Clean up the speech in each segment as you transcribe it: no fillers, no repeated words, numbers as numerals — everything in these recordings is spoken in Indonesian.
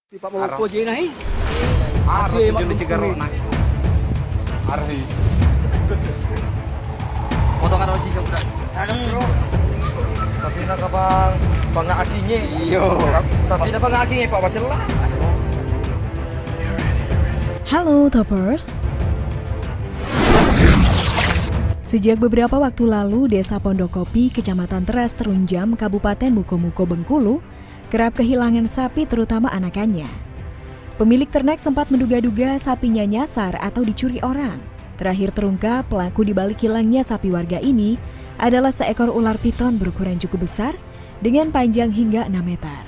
Di Pak Moko je nahi. Arah Aje, tujuh mak di Cikarang Moko. nak. Arhi. Potongan oji sudah. Tapi nak bang, bang nak akinya. Iyo. Tapi nak bang akinya Pak Basela. Halo Toppers. Sejak beberapa waktu lalu, Desa Pondokopi, Kecamatan Teras Terunjam, Kabupaten Mukomuko, Bengkulu, kerap kehilangan sapi terutama anakannya. Pemilik ternak sempat menduga-duga sapinya nyasar atau dicuri orang. Terakhir terungkap, pelaku di balik hilangnya sapi warga ini adalah seekor ular piton berukuran cukup besar dengan panjang hingga 6 meter.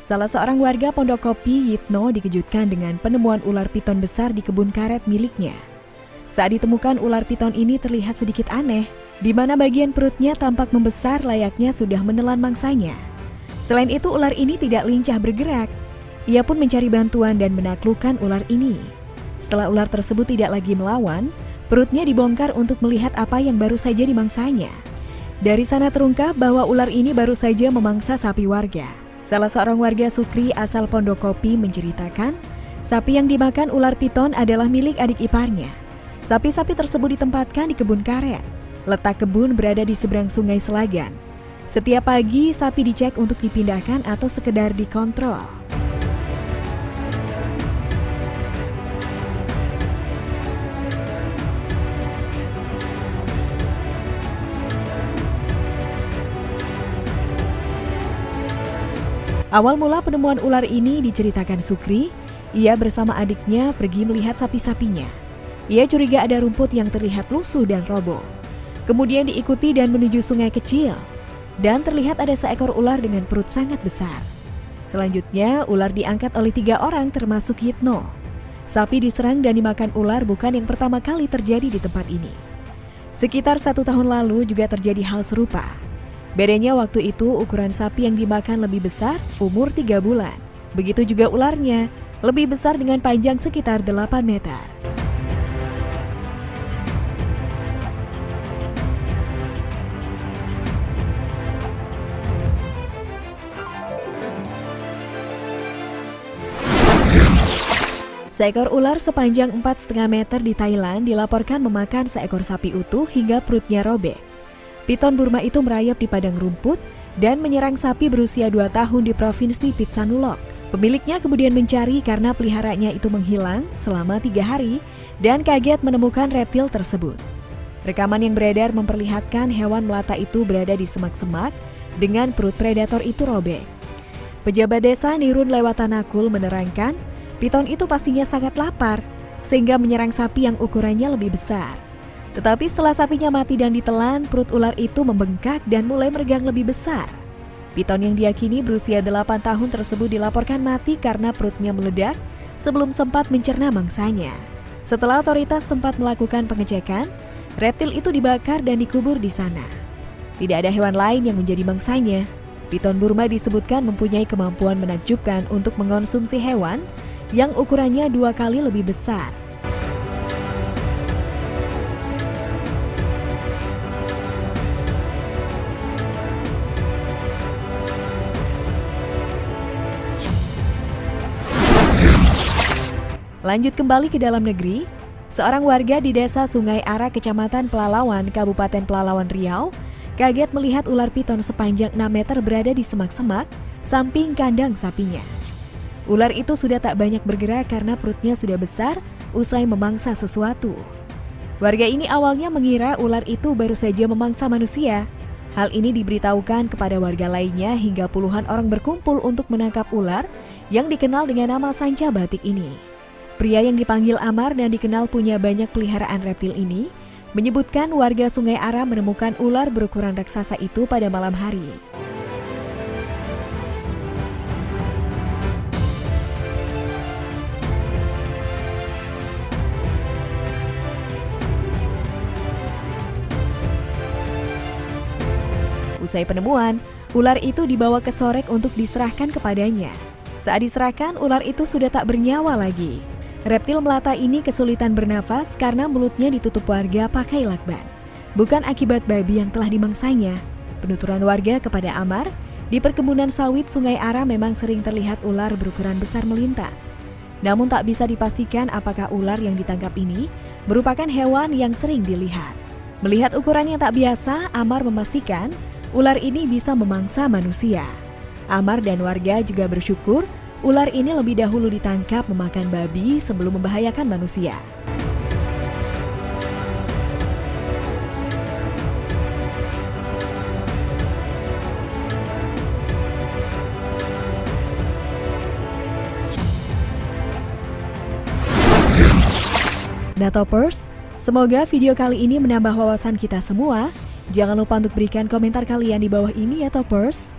Salah seorang warga Pondokopi, Yitno, dikejutkan dengan penemuan ular piton besar di kebun karet miliknya. Saat ditemukan, ular piton ini terlihat sedikit aneh, di mana bagian perutnya tampak membesar layaknya sudah menelan mangsanya. Selain itu, ular ini tidak lincah bergerak. Ia pun mencari bantuan dan menaklukkan ular ini. Setelah ular tersebut tidak lagi melawan, perutnya dibongkar untuk melihat apa yang baru saja dimangsanya. Dari sana terungkap bahwa ular ini baru saja memangsa sapi warga. Salah seorang warga Sukri asal Pondokopi menceritakan, sapi yang dimakan ular piton adalah milik adik iparnya. Sapi-sapi tersebut ditempatkan di kebun karet. Letak kebun berada di seberang sungai Selagan. Setiap pagi, sapi dicek untuk dipindahkan atau sekedar dikontrol. Awal mula penemuan ular ini diceritakan Sukri, ia bersama adiknya pergi melihat sapi-sapinya. Ia curiga ada rumput yang terlihat lusuh dan roboh. Kemudian diikuti dan menuju sungai kecil. Dan terlihat ada seekor ular dengan perut sangat besar. Selanjutnya, ular diangkat oleh 3 orang termasuk Yitno. Sapi diserang dan dimakan ular bukan yang pertama kali terjadi di tempat ini. Sekitar 1 tahun lalu juga terjadi hal serupa. Bedanya waktu itu ukuran sapi yang dimakan lebih besar, umur 3 bulan. Begitu juga ularnya, lebih besar dengan panjang sekitar 8 meter. Seekor ular sepanjang 4,5 meter di Thailand dilaporkan memakan seekor sapi utuh hingga perutnya robek. Piton Burma itu merayap di padang rumput dan menyerang sapi berusia 2 tahun di Provinsi Phitsanulok. Pemiliknya kemudian mencari karena peliharanya itu menghilang selama 3 hari dan kaget menemukan reptil tersebut. Rekaman yang beredar memperlihatkan hewan melata itu berada di semak-semak dengan perut predator itu robek. Pejabat desa Nirun Lewatanakul menerangkan, piton itu pastinya sangat lapar sehingga menyerang sapi yang ukurannya lebih besar. Tetapi setelah sapinya mati dan ditelan, perut ular itu membengkak dan mulai meregang lebih besar. Piton yang diyakini berusia 8 tahun tersebut dilaporkan mati karena perutnya meledak sebelum sempat mencerna mangsanya. Setelah otoritas tempat melakukan pengecekan, reptil itu dibakar dan dikubur di sana. Tidak ada hewan lain yang menjadi mangsanya. Piton Burma disebutkan mempunyai kemampuan menakjubkan untuk mengonsumsi hewan yang ukurannya 2 kali lebih besar. Lanjut kembali ke dalam negeri, seorang warga di desa Sungai Ara, Kecamatan Pelalawan, Kabupaten Pelalawan, Riau, kaget melihat ular piton sepanjang 6 meter berada di semak-semak samping kandang sapinya. Ular itu sudah tak banyak bergerak karena perutnya sudah besar usai memangsa sesuatu. Warga ini awalnya mengira ular itu baru saja memangsa manusia. Hal ini diberitahukan kepada warga lainnya hingga puluhan orang berkumpul untuk menangkap ular yang dikenal dengan nama Sanca Batik ini. Pria yang dipanggil Amar dan dikenal punya banyak peliharaan reptil ini menyebutkan warga Sungai Ara menemukan ular berukuran raksasa itu pada malam hari. Usai penemuan, ular itu dibawa ke Sorek untuk diserahkan kepadanya. Saat diserahkan, ular itu sudah tak bernyawa lagi. Reptil melata ini kesulitan bernafas karena mulutnya ditutup warga pakai lakban. Bukan akibat babi yang telah dimangsanya. Penuturan warga kepada Amar, di perkebunan sawit Sungai Ara memang sering terlihat ular berukuran besar melintas. Namun tak bisa dipastikan apakah ular yang ditangkap ini merupakan hewan yang sering dilihat. Melihat ukuran yang tak biasa, Amar memastikan ular ini bisa memangsa manusia. Amar dan warga juga bersyukur ular ini lebih dahulu ditangkap memakan babi sebelum membahayakan manusia. Nah Toppers, semoga video kali ini menambah wawasan kita semua. Jangan lupa untuk berikan komentar kalian di bawah ini ya Toppers.